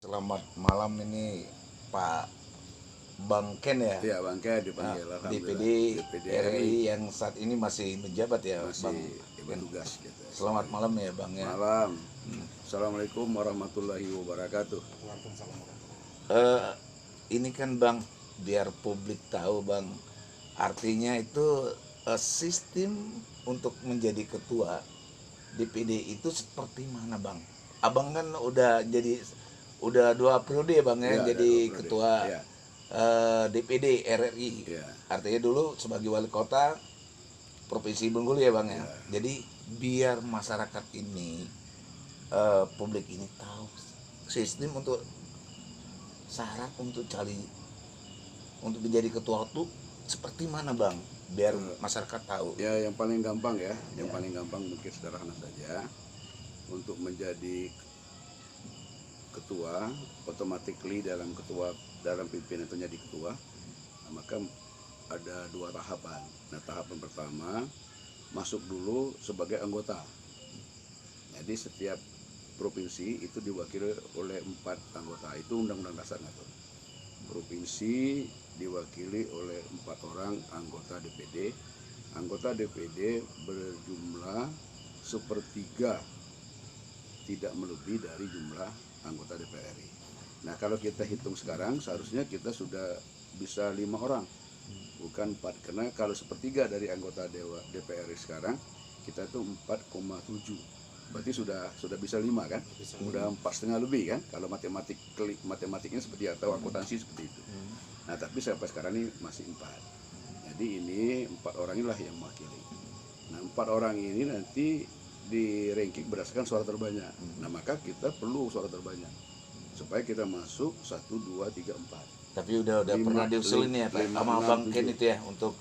Selamat malam ini Pak Bang Ken ya. Iya, Bang Ken dipanggil. DPD DPD RI yang saat ini masih menjabat ya, Bang. masih bertugas gitu. Selamat malam ya, Bang ya. Malam. Assalamualaikum warahmatullahi wabarakatuh. Eh, ini kan Bang, biar publik tahu Bang, artinya itu sistem untuk menjadi ketua DPD itu seperti mana Bang? Abang kan udah 2 periode ya Bang ya, Iya, jadi 2 periode. ketua Iya. DPD RRI. Iya. Artinya dulu sebagai wali kota Provinsi Bengkulu ya Bang ya. Iya. Jadi biar masyarakat ini publik ini tahu sistem untuk syarat untuk menjadi ketua itu seperti mana Bang? Biar masyarakat tahu. Ya, yang paling gampang ya, yang paling gampang mungkin sederhana saja. Untuk menjadi ketua, automatically dalam pimpinan itu jadi ketua, maka ada 2 tahapan. Nah, tahapan pertama masuk dulu sebagai anggota. Jadi setiap provinsi itu diwakili oleh 4 anggota. Itu undang-undang dasar ngatur. Provinsi diwakili oleh 4 orang anggota DPD. Anggota DPD berjumlah 1/3, tidak melebihi dari jumlah anggota DPR RI. Nah, kalau kita hitung sekarang seharusnya kita sudah bisa 5 orang, bukan 4. Karena kalau 1/3 dari anggota DPR RI sekarang kita itu 4,7. Berarti sudah bisa 5 kan? Udah 4,5 lebih kan? Kalau matematiknya seperti atau akuntansi seperti itu. Nah, tapi sampai sekarang ini masih 4. Jadi ini 4 orang inilah yang mewakili. Nah, 4 orang ini nanti di ranking berdasarkan suara terbanyak. Nah, maka kita perlu suara terbanyak supaya kita masuk 1, 2, 3, 4. Tapi udah pernah diusulin ya Pak sama Bang Ken itu ya untuk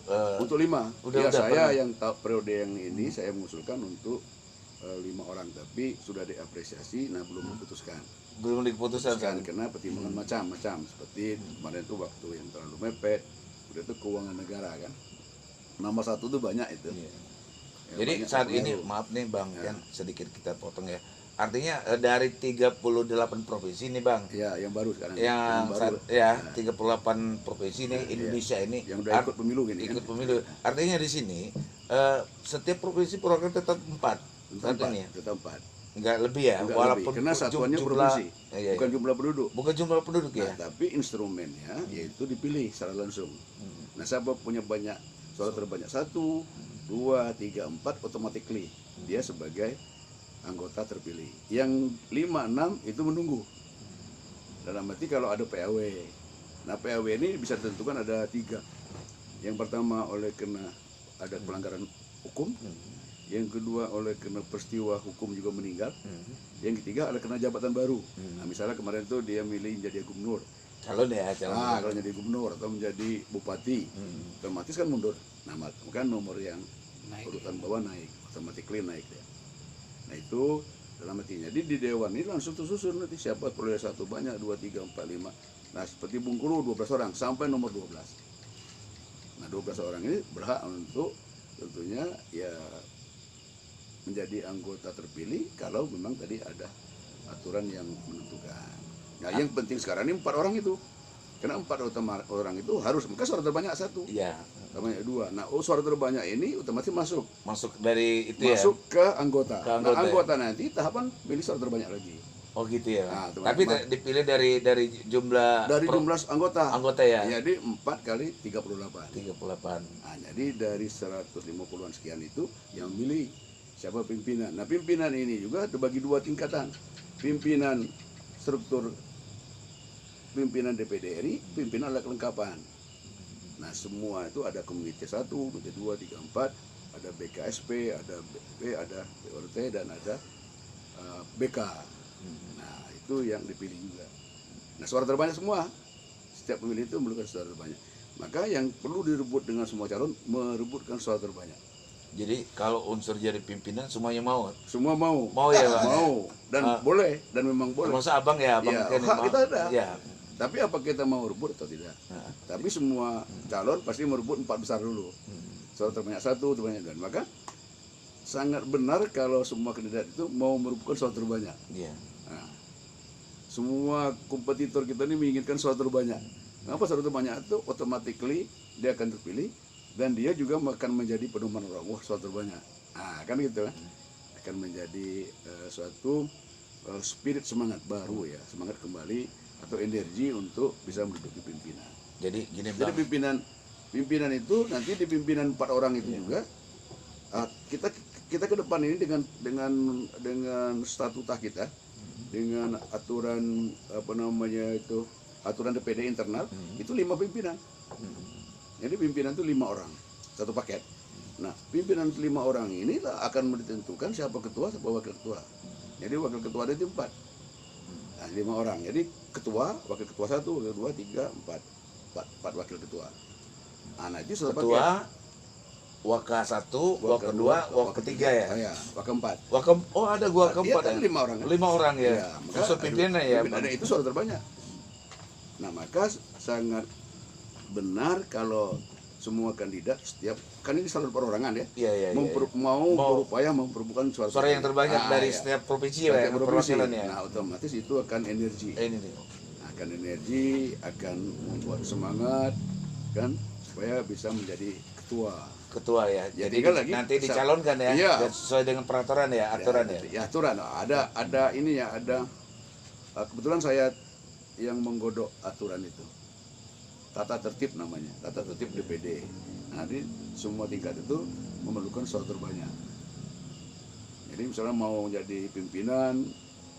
5. Udah Saya pernah. yang tahu periode yang ini saya mengusulkan untuk 5 orang, tapi sudah diapresiasi. Nah, belum diputuskan. belum diputuskan kan? Karena pertimbangan macam-macam, seperti kemarin itu waktu yang terlalu mepet, udah itu keuangan negara kan. Nomor 1 itu banyak itu. Iya. Ya, Jadi banyak saat pengaruh. ini maaf nih Bang, kan sedikit kita potong ya. Artinya dari 38 provinsi nih Bang. Ya, yang baru sekarang. Yang baru. ya 38 provinsi nih Indonesia ini Yang udah ikut pemilu gini ikut kan? pemilu. Artinya di sini setiap provinsi program tetap 4 saat ini ya. Tetap 4. Enggak lebih ya, Enggak walaupun lebih, karena satuannya jumlah provinsi, iya. bukan jumlah penduduk. Bukan jumlah penduduk ya. Nah, tapi instrumennya yaitu dipilih secara langsung. Nah, siapa punya banyak suara terbanyak 1, 2, 3, 4 automatically dia sebagai anggota terpilih. Yang 5, 6 itu menunggu. Dalam arti kalau ada PAW. Nah, PAW ini bisa ditentukan ada 3. Yang pertama oleh karena ada pelanggaran hukum. Yang kedua oleh karena peristiwa hukum juga meninggal. Yang ketiga adalah karena jabatan baru. Nah, misalnya kemarin tuh dia milih menjadi gubernur. Calon ya, calon. Nah, kalau jadi gubernur atau menjadi bupati, otomatis kan mundur. Nah, maka nomor yang urutan bawah naik, automatically naik dia. Nah, itu dalam artinya. Jadi di dewan ini langsung tersusun nanti siapa peroleh 1 banyak, 2, 3, 4, 5. Nah, seperti Bengkulu 12 orang sampai nomor 12. Nah, 12 orang ini berhak untuk tentunya ya menjadi anggota terpilih kalau memang tadi ada aturan yang menentukan. Nah, yang penting sekarang ini 4 orang itu. Karena 4 orang itu harus, maka suara terbanyak 1. Iya. Terbanyak 2. Nah, suara terbanyak ini otomatis masuk Dari itu masuk ya. ke anggota. Ke Nah, anggota anggota nanti tahapan pilih suara terbanyak lagi. Oh gitu ya. Nah, Tapi teman-teman. dipilih dari jumlah Dari jumlah anggota. anggota ya. Jadi 4 kali 38. 38. Nah, jadi dari 150-an sekian itu yang milih siapa pimpinan. Nah, pimpinan ini juga terbagi 2 tingkatan. Pimpinan struktur pimpinan DPD RI, pimpinan alat kelengkapan. Nah, semua itu ada komite 1, komite 2, 3, 4, ada BKSP, ada BP, ada BRT, dan ada BK. Nah, itu yang dipilih juga. Nah, suara terbanyak semua. Setiap pemilih itu memerlukan suara terbanyak. Maka yang perlu direbut dengan semua calon, merebutkan suara terbanyak. Jadi kalau unsur jadi pimpinan semuanya mau. Semua mau. Mau ya, Bang? Mau. Dan boleh, dan memang boleh. Termasuk Abang ya, Abang Ya, Ken hak mau. kita ada. Ya. Tapi apa kita mau rebut atau tidak? Nah, Tapi semua calon pasti merebut 4 besar dulu. Suara terbanyak 1, terbanyak 2. Maka sangat benar kalau semua kandidat itu mau merebutkan suara terbanyak. iya. Nah, semua kompetitor kita ini menginginkan suara terbanyak. Kenapa suara terbanyak itu? Automatically dia akan terpilih dan dia juga akan menjadi pedoman orang. Wah, suara terbanyak. Nah, kan gitu kan. Akan menjadi suatu spirit semangat baru ya, semangat kembali atau energi untuk bisa menduduki pimpinan. Jadi gini Jadi Bang. pimpinan itu nanti di pimpinan 4 orang itu juga kita ke depan ini dengan statuta kita, dengan aturan apa namanya itu aturan DPD internal itu 5 pimpinan. Jadi pimpinan itu 5 orang satu paket. Nah, pimpinan 5 orang ini akan menentukan siapa ketua, siapa wakil ketua. Jadi wakil ketua ada 4. Nah, 5 orang. Jadi ketua, wakil ketua 1, wakil ketua 3, 4 wakil ketua. Nah, itu satu Ketua, paket. Waka 1, Waka 2, Waka 3 ya. Ya, Waka 4. Oh ada gua keempat kan ya. 5 orang. 5 orang ya. Ya, maka Maksud pimpinannya ya. Pimpinannya itu suara terbanyak. Nah, maka sangat benar kalau semua kandidat setiap kan ini selalu perorangan ya. Iya. Mau berupaya memperebutkan suara yang terbanyak dari setiap provinsi ya, perwakilan ya. Nah, otomatis itu akan energi. Ini nih. Akan energi, akan membuat semangat kan supaya bisa menjadi ketua ya. Ya, Jadi tinggal lagi nanti dicalonkan ya. Iya. Dan sesuai dengan peraturan ya, aturan ya. Ya, aturan. Ada ini ya, ada kebetulan saya yang menggodok aturan itu. Tata tertib namanya, tata tertib DPD. Nah, di semua tingkat itu memerlukan suara terbanyak. Jadi misalnya mau jadi pimpinan,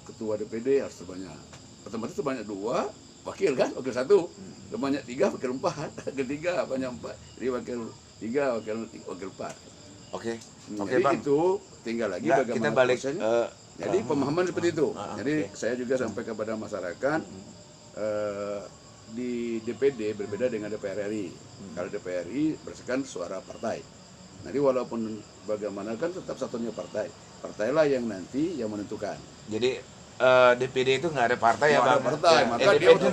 ketua DPD harus terbanyak. Otomatis terbanyak 2, wakil kan, wakil 1. Terbanyak 3, wakil 4. Wakil 3, banyak 4. Jadi wakil 3, wakil 4. Oke. Jadi Bang. itu tinggal lagi Nggak, bagaimana kita balik prosesnya. Jadi pemahaman seperti itu. Jadi oke. saya juga sampai kepada masyarakat di DPD berbeda dengan DPR RI. Kalau DPR RI berdasarkan suara partai. Jadi walaupun bagaimana kan tetap satunya partai. Partailah yang nanti yang menentukan. Jadi DPD itu nggak ada partai ya Nggak ada Bang? partai,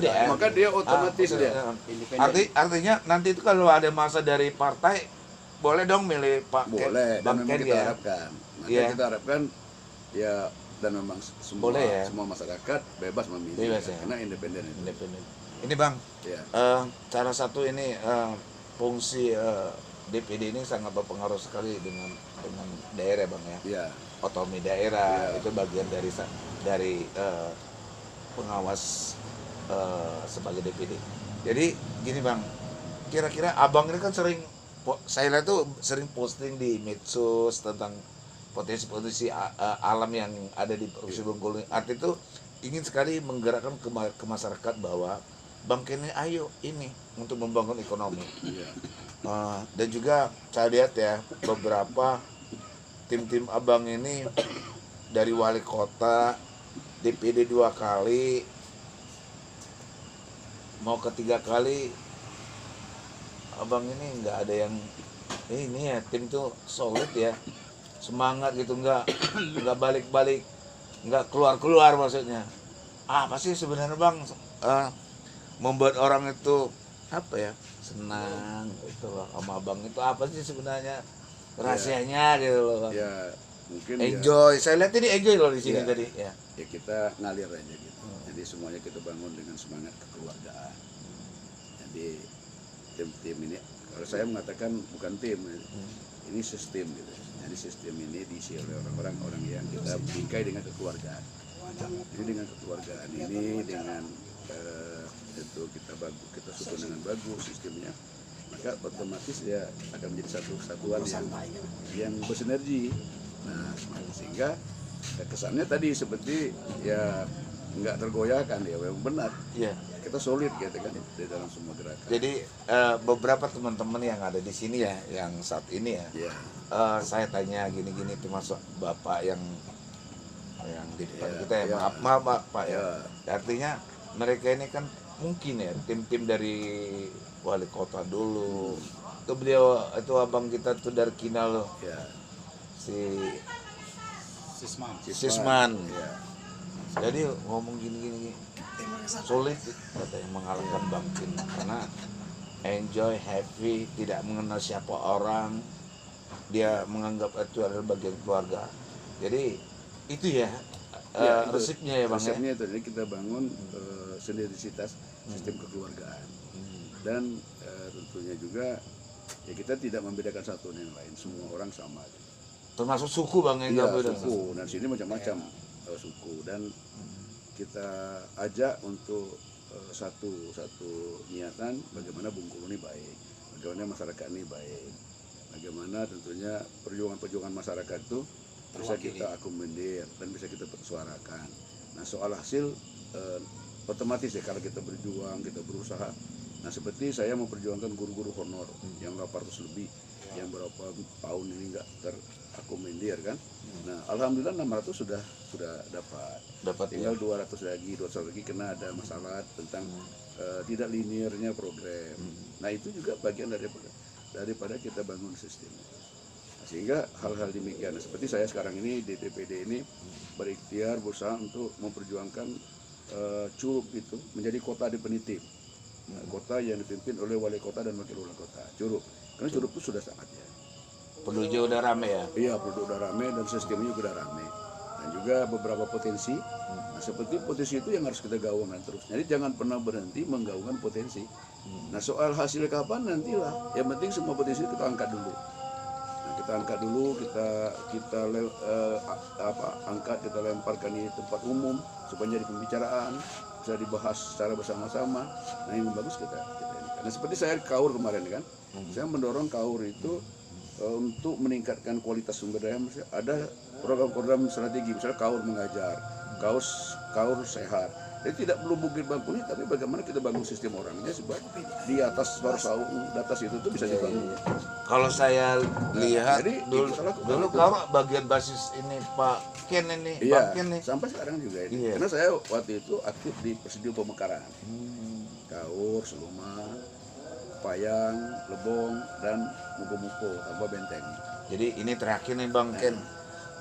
Ya, maka dia otomatis dia. Artinya nanti itu kalau ada masa dari partai boleh dong milih Pak Boleh, dan Bang memang Ken kita ya. harapkan. Maka Iya. kita harapkan ya dan memang semua Boleh ya? semua masyarakat bebas memilih Bebas ya? karena independen itu. Independen. Ini Bang, Ya. salah satu ini fungsi DPD ini sangat berpengaruh sekali dengan daerah Bang ya. Ya. Otonomi daerah Ya. itu bagian dari pengawas sebagai DPD. Jadi gini Bang, kira-kira Abang ini kan saya lihat tuh sering posting di medsos tentang potensi-potensi alam yang ada di Provinsi Bengkulu. Arti itu ingin sekali menggerakkan ke masyarakat bahwa Bang Ken ayo ini untuk membangun ekonomi. Ya. Dan juga saya lihat ya beberapa tim Abang ini dari wali kota, DPD 2 kali, mau ke 3 kali, Abang ini nggak ada yang ini ya, tim tuh solid ya, semangat gitu, nggak balik-balik, nggak keluar maksudnya. Apa sih sebenarnya Bang membuat orang itu apa ya senang itu sama Abang itu apa sih sebenarnya rahasianya gitu loh Bang? Ya, mungkin Enjoy, saya lihat ini enjoy loh di sini Ya. tadi ya. ya kita ngalir aja gitu. Jadi semuanya kita bangun dengan semangat kekeluargaan. Jadi tim ini, kalau saya mengatakan bukan tim, ini sistem gitu. Jadi sistem ini diisi oleh orang-orang yang kita bingkai dengan kekeluargaan. Jadi dengan kekeluargaan ini, dengan itu kita susun dengan bagus sistemnya, maka otomatis ya akan menjadi satu kesatuan yang bersinergi. Nah, sehingga kesannya tadi seperti ya nggak tergoyahkan ya, memang benar. Iya. Kita solid gitu kan di dalam semua gerakan. Jadi beberapa teman-teman yang ada di sini ya, yang saat ini ya, Ya, saya tanya gini-gini, termasuk bapak yang di depan Ya, kita ya, ya. maaf Pak ya. Ya. Artinya mereka ini kan mungkin ya tim dari wali kota dulu. Itu beliau itu abang kita tuh dari Kinal loh, ya. si Sisman. Sisman. Ya. Jadi ngomong gini sulit katanya mengalahkan Bang Ken karena enjoy, happy, tidak mengenal siapa orang, dia menganggap itu adalah bagian keluarga. Jadi itu ya Ya, itu resepnya ya bang ya. resepnya itu, jadi kita bangun sinergisitas sistem kekeluargaan dan tentunya juga ya kita tidak membedakan satu dengan yang lain, semua orang sama. Termasuk suku bang yang Iya, nggak beda. suku, dan sini macam-macam suku, dan kita ajak untuk satu niatan bagaimana Bengkulu ini baik, bagaimana masyarakat ini baik, bagaimana tentunya perjuangan masyarakat itu bisa kita akomodir dan bisa kita persuarakan. Nah soal hasil otomatis ya kalau kita berjuang, kita berusaha. Nah seperti saya memperjuangkan guru-guru honor yang 800 lebih, yang berapa tahun ini nggak terakomodir kan. Nah alhamdulillah 600 sudah dapat, tinggal ya. 200 lagi karena ada masalah tentang tidak linearnya program. Nah itu juga bagian daripada kita bangun sistem. Nah, sehingga hal-hal demikian, nah, seperti saya sekarang ini di DPD ini berikhtiar berusaha untuk memperjuangkan Curup itu menjadi kota definitif. Nah, kota yang dipimpin oleh wali kota dan wakil wali kota, Curup. Karena Curup itu sudah saatnya. Penduduknya udah rame ya. Iya, penduduk udah rame dan sistemnya juga udah rame. Dan juga beberapa potensi. Nah, seperti potensi itu yang harus kita gaungkan terus. Jadi jangan pernah berhenti menggaungkan potensi. Nah, soal hasil kapan nantilah. Yang penting semua potensi kita angkat dulu. Nah, kita angkat dulu, angkat, kita lemparkan di tempat umum supaya jadi pembicaraan, bisa dibahas secara bersama-sama. Nah, yang bagus kita ini. Nah, seperti saya KAUR kemarin kan. Saya mendorong KAUR itu untuk meningkatkan kualitas sumber daya. Ada program-program strategi, misalnya KAUR mengajar, KAUR sehat. Jadi tidak perlu bukit bangkuni, tapi bagaimana kita bangun sistem orangnya sebab di atas di atas itu tuh bisa dibangun. Kalau saya lihat jadi dulu kalau bagian basis ini Pak Ken ini, iya, Pak Ken nih. sampai sekarang juga ini. Iya. Karena saya waktu itu aktif di Presidium Pemekaran, KAUR, Seluma, Payang, Lebong, dan Muko-Muko tanpa benteng. Jadi ini terakhir nih Bang Ken.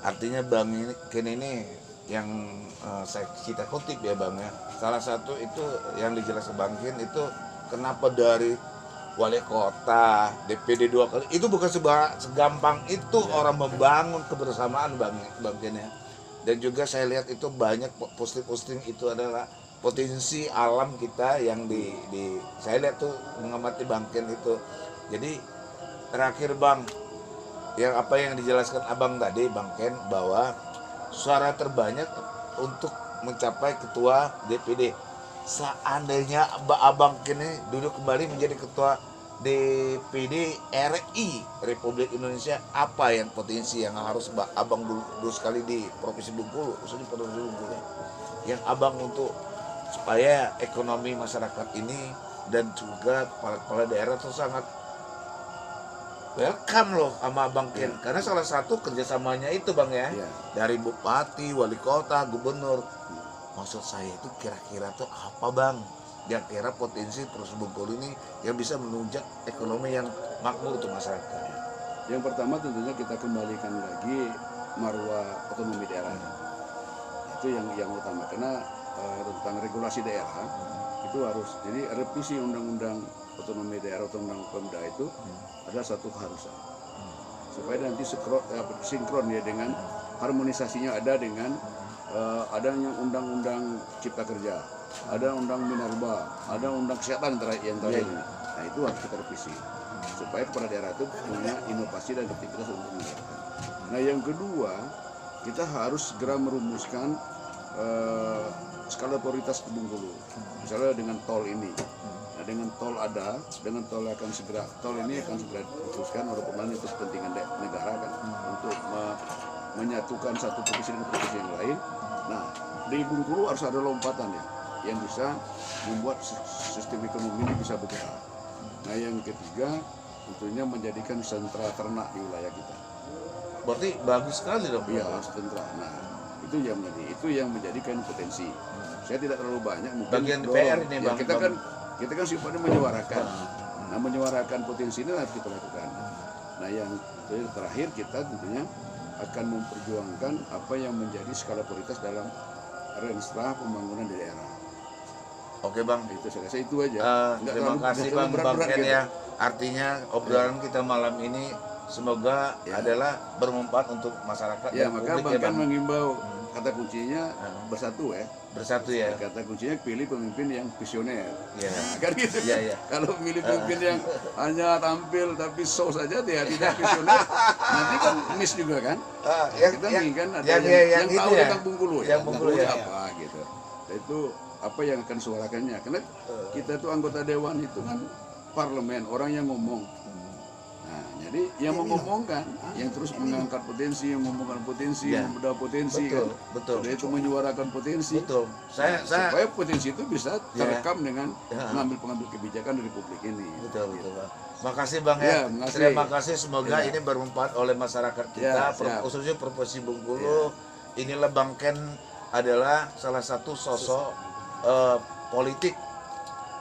Artinya Bang Ken ini yang kita kutip ya Bang ya. Salah satu itu yang dijelaskan Bang Ken itu kenapa dari wali kota, DPD 2 kali, itu bukan segampang itu orang membangun kebersamaan Bang Ken ya. Dan juga saya lihat itu banyak posting-posting itu adalah potensi alam kita yang saya lihat tuh mengamati Bang Ken itu. Jadi terakhir Bang, yang apa yang dijelaskan Abang tadi Bang Ken, bahwa suara terbanyak untuk mencapai ketua DPD. Seandainya Abang Ken ini duduk kembali menjadi ketua DPD RI Republik Indonesia, apa yang potensi yang harus Abang dulu sekali di Provinsi Bengkulu, khususnya Provinsi Bengkulu, yang Abang untuk supaya ekonomi masyarakat ini dan juga kepala-kepala daerah itu sangat welcome loh sama Bang Ken, karena salah satu kerjasamanya itu Bang ya, dari bupati, wali kota, gubernur. Maksud saya itu kira-kira tuh apa Bang? Kira-kira potensi Provinsi Bengkulu ini yang bisa menunjang ekonomi yang makmur untuk masyarakat. Yang pertama tentunya kita kembalikan lagi marwah otonomi daerah. Itu yang utama, karena tentang regulasi daerah itu harus, jadi revisi undang-undang otonomi daerah, undang-undang Pemda itu ada satu keharusan supaya nanti sinkron ya dengan harmonisasinya ada dengan adanya undang-undang Cipta Kerja, ada undang Minerba, ada undang kesehatan yang terakhir ini. Nah itu harus kita revisi supaya kepala daerah itu punya inovasi dan kreativitas untuk menjalankan. Nah yang kedua, kita harus segera merumuskan skala prioritas di Bengkulu, misalnya dengan tol ini. Nah, dengan tol ini akan segera diputuskan oleh pemerintah, itu kepentingan negara kan, untuk menyatukan satu provinsi dengan provinsi yang lain. Nah, di Bengkulu harus ada lompatan ya, yang bisa membuat sistem ekonomi ini bisa bergerak. Nah, yang ketiga tentunya menjadikan sentra ternak di wilayah kita. Berarti bagus sekali dong. Iya, sentra. Nah, itu yang menjadikan potensi. Saya tidak terlalu banyak mungkin bagian DPR ini ya, Bang. Kita kan sifatnya menyuarakan. Nah, menyuarakan potensi ini harus kita lakukan. Nah, yang terakhir kita tentunya akan memperjuangkan apa yang menjadi skala prioritas dalam renstra pembangunan di daerah. Oke Bang, itu saya rasa itu aja. Terima kasih Bang Ken ya. Artinya obrolan kita malam ini semoga adalah bermanfaat untuk masyarakat. Ya, maka Bang Ken mengimbau kata kuncinya bersatu ya. Bersatu ya. Kata kuncinya pilih pemimpin yang visioner. Ya. Kan gitu. Iya, iya. Kalau milih pemimpin yang hanya tampil tapi show saja dia tidak visioner, nanti kan miss juga kan. Kita nih kan ada yang tahu itu ya. tentang Bengkulu ya. Yang Bengkulu ya. Apa gitu. Nah, itu apa yang akan suarakannya. Karena kita tuh anggota dewan itu kan parlemen, orang yang ngomong. Nah, jadi yang mengomongkan, yang terus mengangkat potensi, yang mengomongkan potensi, Ya. membedah potensi, Betul, kan. betul. Sudah itu menyuarakan potensi. Betul. Saya Supaya potensi itu bisa Ya. terekam dengan Ya. pengambil kebijakan di Republik ini. betul Bang. Makasih Bang ya. Ya, makasih. Terima kasih, semoga Ya. ini bermanfaat oleh masyarakat kita, Ya, siap. khususnya Provinsi Bengkulu. Inilah Bang Ken adalah salah satu sosok politik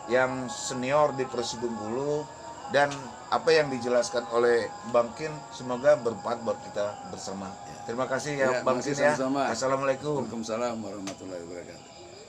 yang senior di Provinsi Bengkulu, dan apa yang dijelaskan oleh Bang Ken semoga bermanfaat buat kita bersama. Terima kasih ya, Ya, Bang makasih Ken ya. sama-sama. Assalamualaikum. Waalaikumsalam warahmatullahi wabarakatuh.